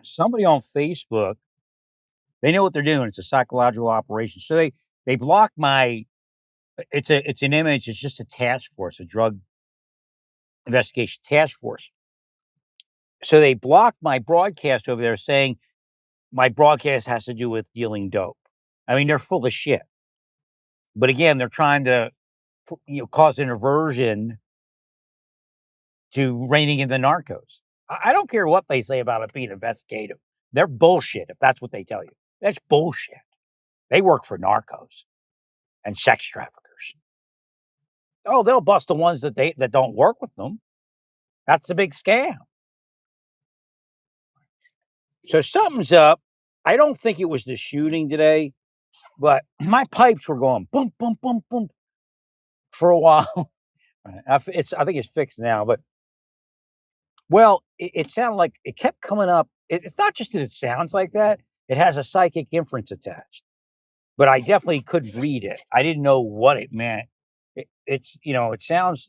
somebody on Facebook, they know what they're doing. It's a psychological operation. So they block my it's an image, it's just a task force, a drug investigation task force. So they blocked my broadcast over there saying my broadcast has to do with dealing dope. I mean, they're full of shit. But again, they're trying to cause an aversion to reining in the narcos. I don't care what they say about it being investigative. They're bullshit if that's what they tell you. That's bullshit. They work for narcos and sex traffickers. Oh, they'll bust the ones that don't work with them. That's the big scam. So something's up. I don't think it was the shooting today, but my pipes were going boom, boom, boom, boom for a while. I think it's fixed now, but well, it sounded like it kept coming up. It's not just that it sounds like that; it has a psychic inference attached. But I definitely couldn't read it. I didn't know what it meant. It sounds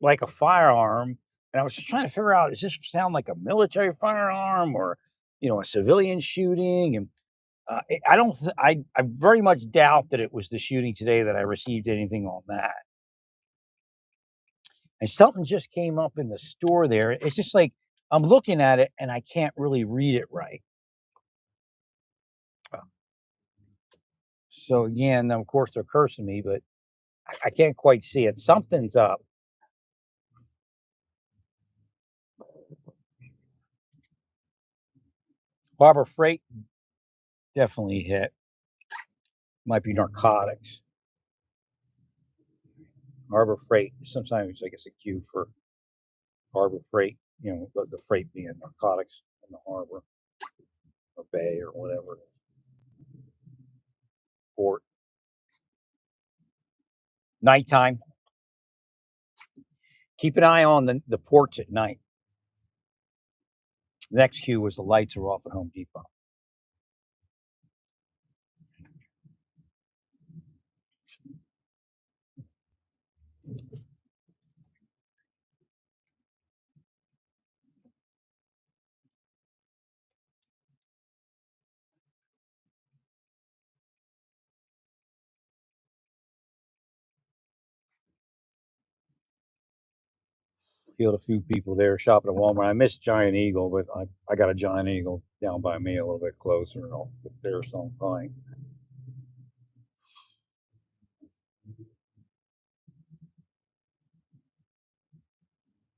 like a firearm, and I was just trying to figure out, does this sound like a military firearm or a civilian shooting? And I don't. I very much doubt that it was the shooting today that I received anything on that. And something just came up in the store there. It's just like I'm looking at it and I can't really read it right. So again, of course, they're cursing me, but I can't quite see it. Something's up. Harbor Freight definitely hit. Might be narcotics. Harbor Freight. Sometimes I guess a cue for Harbor Freight. The freight being narcotics in the harbor or bay or whatever port. Nighttime. Keep an eye on the ports at night. The next cue was the lights are off at Home Depot. Killed a few people there shopping at Walmart. I missed Giant Eagle, but I got a Giant Eagle down by me a little bit closer, and I'll get there some point.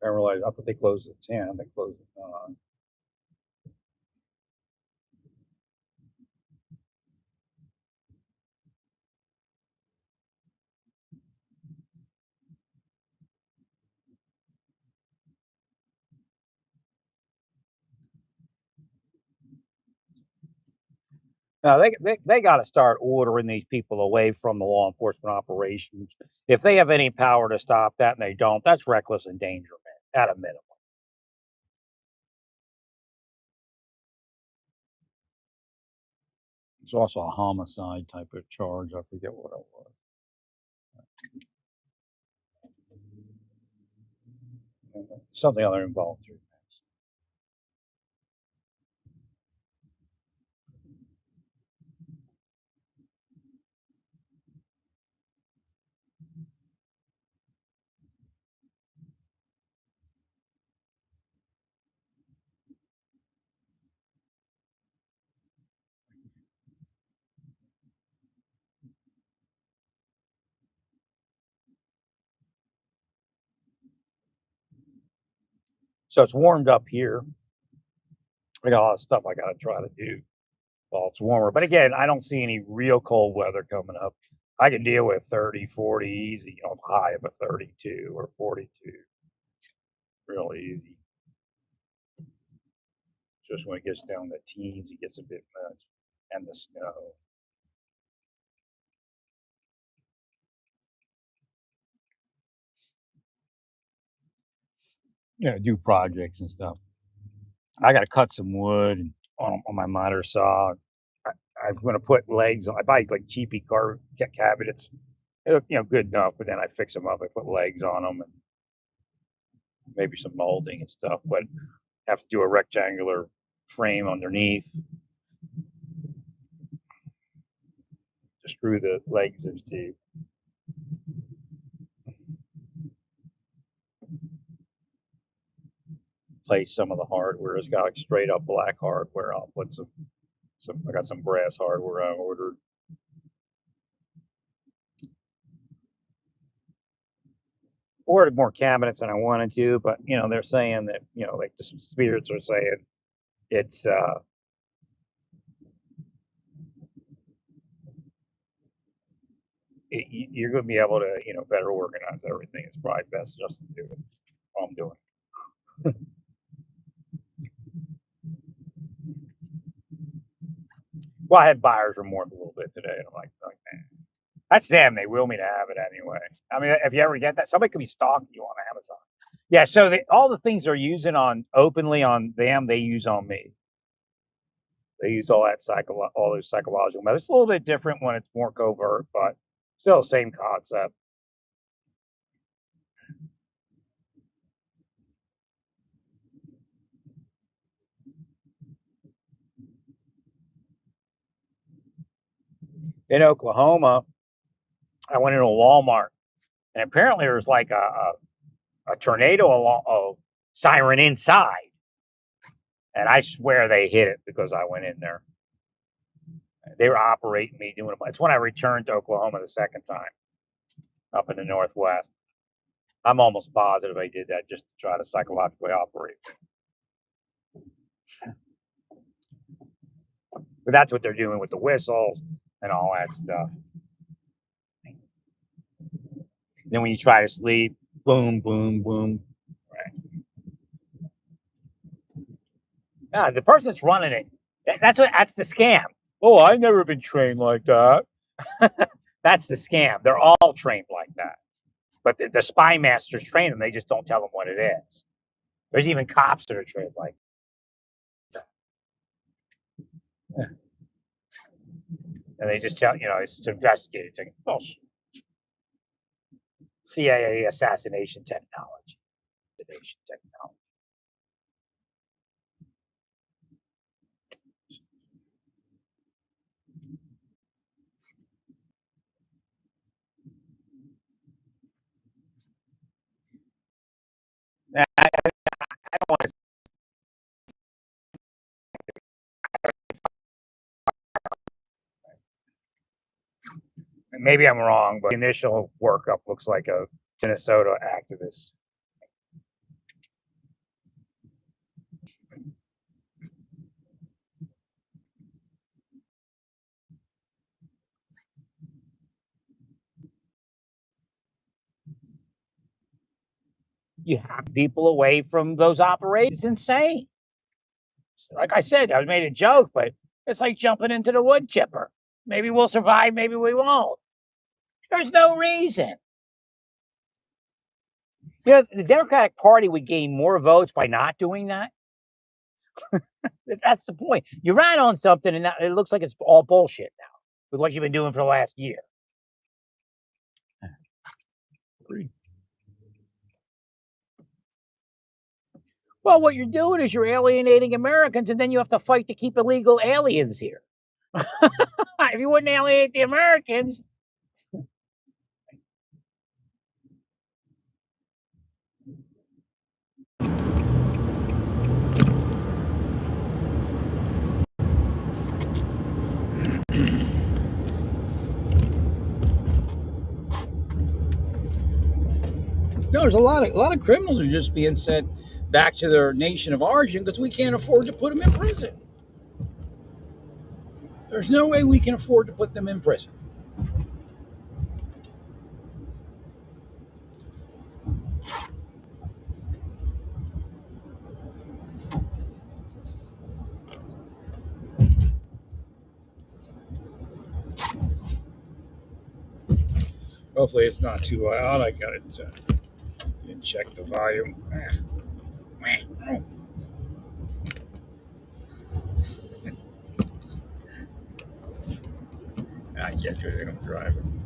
I realized I thought they closed at 10. They closed at 9. Now they got to start ordering these people away from the law enforcement operations. If they have any power to stop that and they don't, that's reckless endangerment at a minimum. It's also a homicide type of charge. I forget what it was. Something other involved. So it's warmed up here. I got a lot of stuff I got to try to do while it's warmer. But again, I don't see any real cold weather coming up. I can deal with 30, 40 easy, high of a 32 or 42. Real easy. Just when it gets down to teens, it gets a bit much. And the snow. Do projects and stuff. I got to cut some wood on my miter saw. I'm going to put legs on. I buy like cheapy car cabinets. They look, good enough, but then I fix them up. I put legs on them, and maybe some molding and stuff, but have to do a rectangular frame underneath to screw the legs into. Place some of the hardware. It's got like straight up black hardware. I'll put some. I got some brass hardware I ordered. Ordered more cabinets than I wanted to, but they're saying that like the spirits are saying it's you're going to be able to better organize everything. It's probably best just to do it. All I'm doing. Well, I had buyer's remorse a little bit today. I'm like man, that's them. They will me to have it anyway. I mean, if you ever get that, somebody could be stalking you on Amazon. Yeah, so all the things they're using on openly on them, they use on me. They use all those psychological methods. It's a little bit different when it's more covert, but still the same concept. In Oklahoma, I went into a Walmart, and apparently there's like a tornado siren inside. And I swear they hit it because I went in there. They were operating me doing it. It's when I returned to Oklahoma the second time up in the Northwest. I'm almost positive I did that just to try to psychologically operate. But that's what they're doing with the whistles and all that stuff. Then when you try to sleep, boom, boom, boom. Right. The person that's running it, that's the scam. Oh, I've never been trained like that. That's the scam. They're all trained like that. But the spy masters train them. They just don't tell them what it is. There's even cops that are trained like that. Yeah. And they just tell, it's to investigate it. Bullshit. CIA assassination technology. I don't want to. Maybe I'm wrong, but the initial workup looks like a Minnesota activist. You have people away from those operations. It's insane. Like I said, I made a joke, but it's like jumping into the wood chipper. Maybe we'll survive, maybe we won't. There's no reason. The Democratic Party would gain more votes by not doing that. That's the point. You ran on something, and it looks like it's all bullshit now with what you've been doing for the last year. Agreed. Well, what you're doing is you're alienating Americans, and then you have to fight to keep illegal aliens here. If you wouldn't alienate the Americans. No, there's a lot of criminals are just being sent back to their nation of origin because we can't afford to put them in prison. There's no way we can afford to put them in prison. Hopefully it's not too loud. I got it. Check the volume. I can't do anything. I'm driving.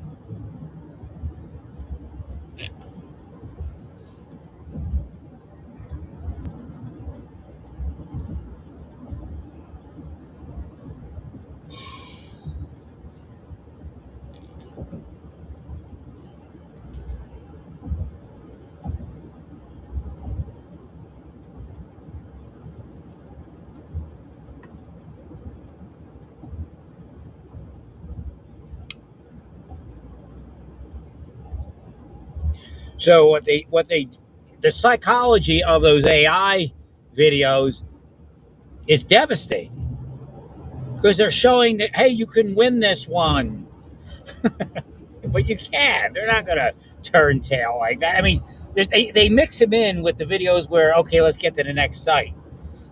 So the psychology of those AI videos is devastating because they're showing that, hey, you can win this one, but you can't. They're not gonna turn tail like that. I mean, they mix them in with the videos where, okay, let's get to the next site.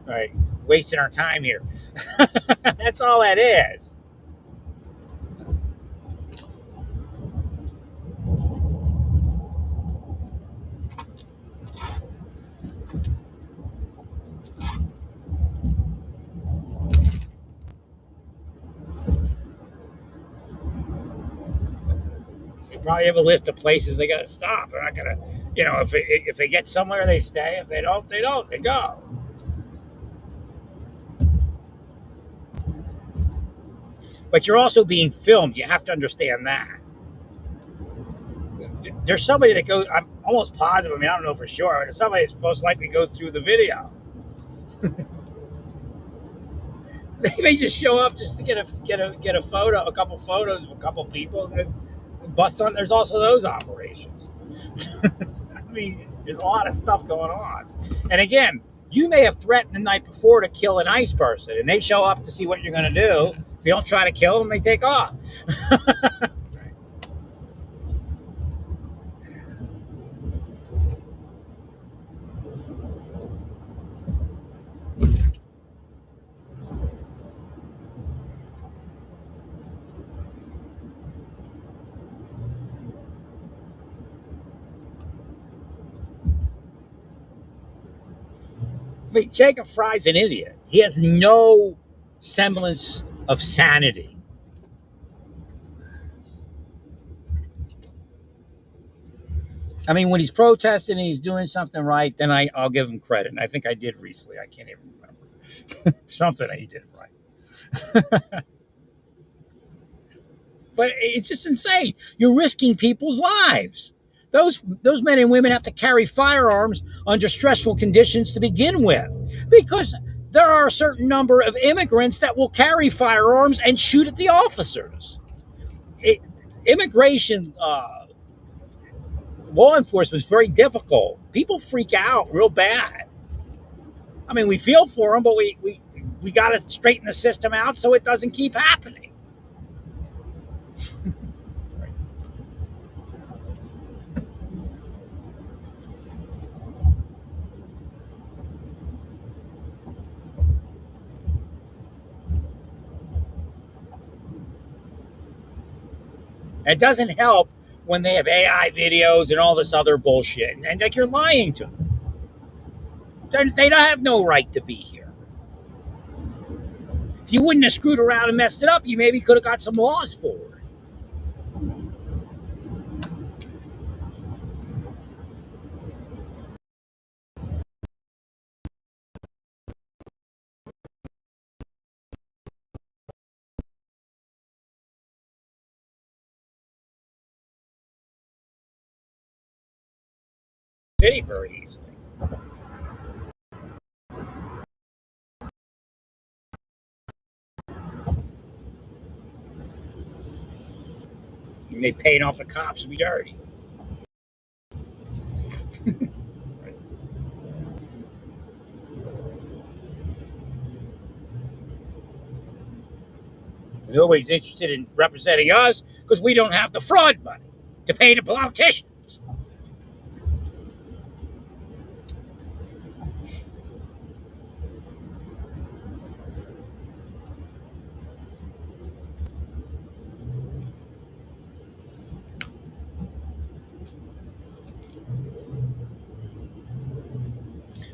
All right, wasting our time here. That's all that is. They probably have a list of places they got to stop. They're not gonna, if they get somewhere, they stay. If they don't, they don't. They go. But you're also being filmed. You have to understand that. There's somebody that goes. I'm almost positive. I mean, I don't know for sure. There's somebody that's most likely goes through the video. They may just show up just to get a photo, a couple photos of a couple people, and bust on. There's also those operations. I mean, there's a lot of stuff going on. And again, you may have threatened the night before to kill a nice person, and they show up to see what you're going to do. If you don't try to kill them, they take off. I mean, Jacob Fry's an idiot. He has no semblance of sanity. I mean, when he's protesting and he's doing something right, then I'll give him credit. And I think I did recently. I can't even remember. Something that he did right. But it's just insane. You're risking people's lives. Those men and women have to carry firearms under stressful conditions to begin with, because there are a certain number of immigrants that will carry firearms and shoot at the officers. Immigration law enforcement is very difficult. People freak out real bad. I mean, we feel for them, but we got to straighten the system out so it doesn't keep happening. It doesn't help when they have AI videos and all this other bullshit, and like you're lying to them. They don't have no right to be here. If you wouldn't have screwed around and messed it up, you maybe could have got some laws for it. City very easily. And they paying off the cops to be dirty. Nobody's interested in representing us because we don't have the fraud money to pay the politicians.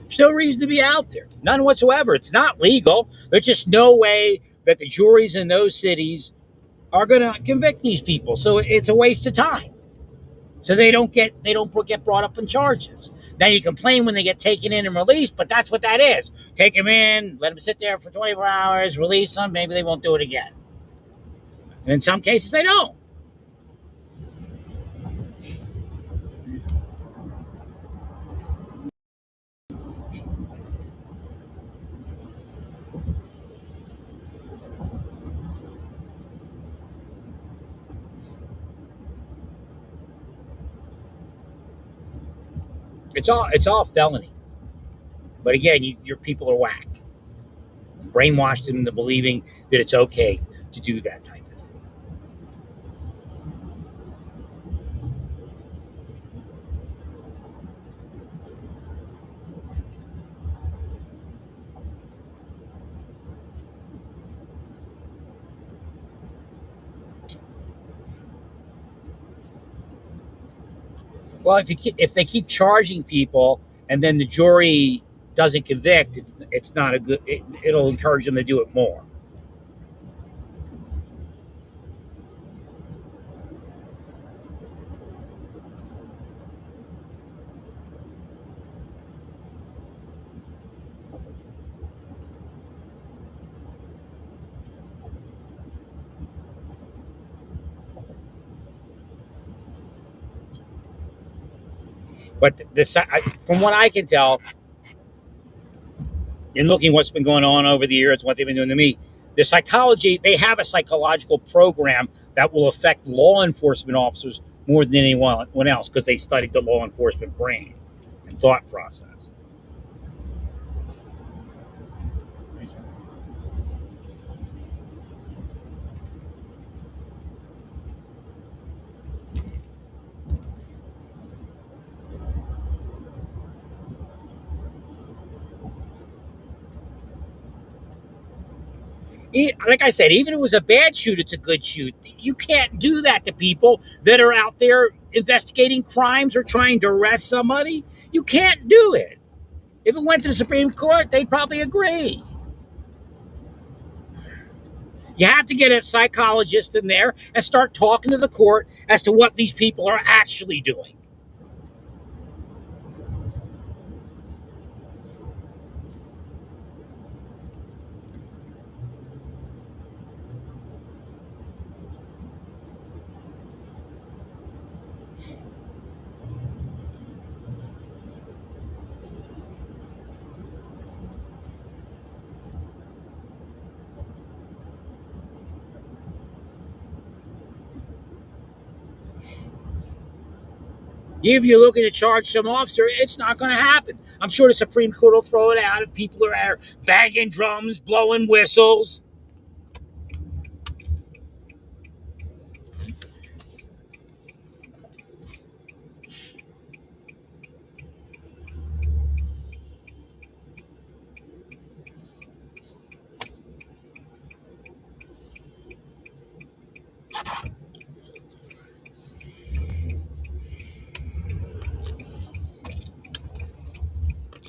There's no reason to be out there. None whatsoever. It's not legal. There's just no way that the juries in those cities are going to convict these people. So it's a waste of time. So they don't get brought up in charges. Now you complain when they get taken in and released, but that's what that is. Take them in, let them sit there for 24 hours, release them. Maybe they won't do it again. And in some cases, they don't. It's all felony. But again, your people are whack. Brainwashed them into believing that it's okay to do that type of thing. Well, if they keep charging people and then the jury doesn't convict, it's not a good. It'll encourage them to do it more. But from what I can tell, in looking what's been going on over the years, what they've been doing to me, they have a psychological program that will affect law enforcement officers more than anyone else because they studied the law enforcement brain and thought process. Like I said, even if it was a bad shoot, it's a good shoot. You can't do that to people that are out there investigating crimes or trying to arrest somebody. You can't do it. If it went to the Supreme Court, they'd probably agree. You have to get a psychologist in there and start talking to the court as to what these people are actually doing. If you're looking to charge some officer, it's not going to happen. I'm sure the Supreme Court will throw it out if people are banging drums, blowing whistles.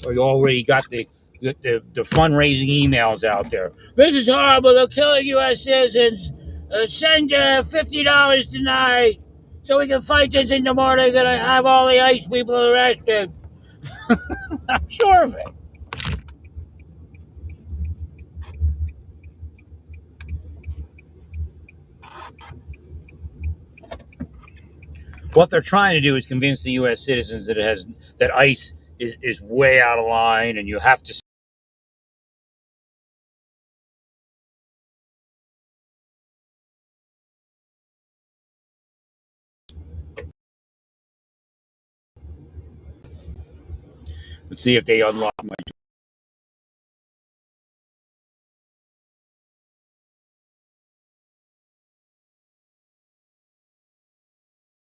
Or you already got the fundraising emails out there. This is horrible. They're killing U.S. citizens. Send $50 tonight so we can fight this in the morning and have all the ICE people arrested. I'm sure of it. What they're trying to do is convince the U.S. citizens that ICE is way out of line, and you have to. Let's see if they unlock my